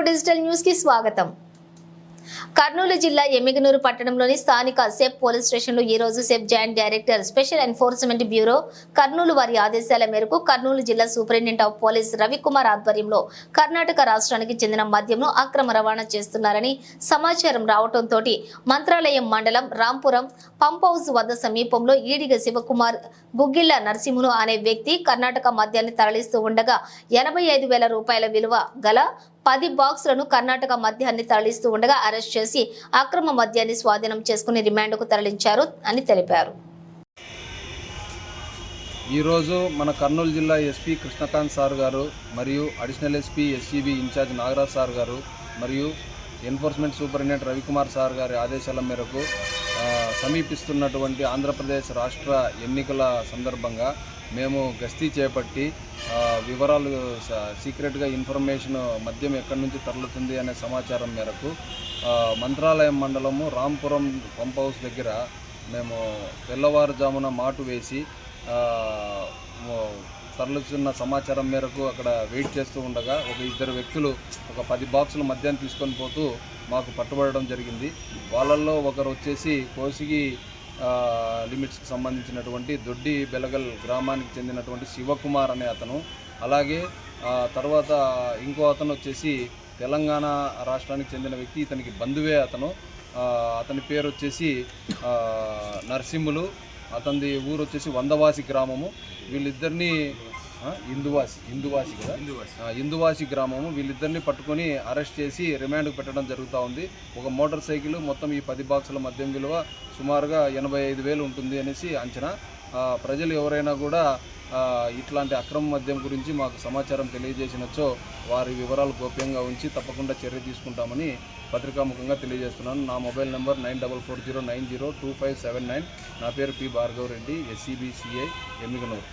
Telugu digital news కి స్వాగతం. కర్నూలు జిల్లా ఎమ్మిగనూరు పట్టణంలోని స్థానిక సెప్ పోలీస్ స్టేషన్లో ఈ రోజు సెప్ joint director special enforcement bureau Kurnool వారి ఆదేశాల మేరకు కర్నూలు జిల్లా సూపరింటెండెంట్ ఆఫ్ పోలీస్ రవికుమార్ ఆధ్వర్యంలో కర్ణాటక రాష్ట్రానికి చెందిన మద్యంను అక్రమ రవాణా చేస్తున్నారని సమాచారం రావడంతో మంత్రాలయం మండలం రాంపురం పంప్ హౌస్ వద్ద సమీపంలో ఈడిగ శివకుమార్ గుగ్గిళ్ల నరసింహును అనే వ్యక్తి కర్ణాటక మద్యాన్ని తరలిస్తూ ఉండగా 85,000 రూపాయల విలువ గల 10 బాక్సులను కర్ణాటక మద్యాన్ని తరలిస్తూ ఉండగా అరెస్ట్ చేసి అక్రమ మద్యాన్ని స్వాధీనం చేసుకుని రిమాండ్కు తరలించారు అని తెలిపారు. ఈరోజు మన కర్నూలు జిల్లా ఎస్పీ కృష్ణకాంత్ సార్ గారు మరియు additional SP SCB incharge Nagaraj sir గారు మరియు ఎన్ఫోర్స్మెంట్ సూపరింటెండెంట్ రవికుమార్ సార్ గారి ఆదేశాల మేరకు సమీపిస్తున్నటువంటి ఆంధ్రప్రదేశ్ రాష్ట్ర ఎన్నికల సందర్భంగా మేము గస్తీ చేపట్టి వివరాలు సీక్రెట్గా ఇన్ఫర్మేషన్ మద్యం ఎక్కడి నుంచి తరలుతుంది అనే సమాచారం మేరకు మంత్రాలయం మండలము రాంపురం పంప్ హౌస్ దగ్గర మేము తెల్లవారుజామున మాటు వేసి తరలుతున్న సమాచారం మేరకు అక్కడ వెయిట్ చేస్తూ ఉండగా ఒక 2 వ్యక్తులు ఒక 10 బాక్సులు మద్యాన్ని తీసుకొని పోతూ మాకు పట్టుబడడం జరిగింది. వాళ్ళల్లో ఒకరు వచ్చేసి కోసిగి లిమిట్స్కి సంబంధించినటువంటి దొడ్డి బెలగల్ గ్రామానికి చెందినటువంటి శివకుమార్ అనే అతను, అలాగే తర్వాత ఇంకో అతను వచ్చేసి తెలంగాణ రాష్ట్రానికి చెందిన వ్యక్తి, ఇతనికి బంధువే అతని పేరు వచ్చేసి నరసింహులు, అతనిది ఊరు వచ్చేసి వందవాసి గ్రామము. వీళ్ళిద్దరినీ ఇందువాసి గ్రామము. వీళ్ళిద్దరిని పట్టుకొని అరెస్ట్ చేసి రిమాండ్కు పెట్టడం జరుగుతూ ఉంది. ఒక మోటార్ సైకిల్, మొత్తం ఈ 10 బాక్సుల మద్యం విలువ సుమారుగా 85,000 ఉంటుంది అనేసి అంచనా. ప్రజలు ఎవరైనా కూడా ఇట్లాంటి అక్రమ మద్యం గురించి మాకు సమాచారం తెలియజేసినచో వారి వివరాలు గోప్యంగా ఉంచి తప్పకుండా చర్య తీసుకుంటామని పత్రికాముఖంగా తెలియజేస్తున్నాను. నా మొబైల్ నెంబర్ 9440902579. నా పేరు P Bhargav Reddy, SCB CI Emmiganur.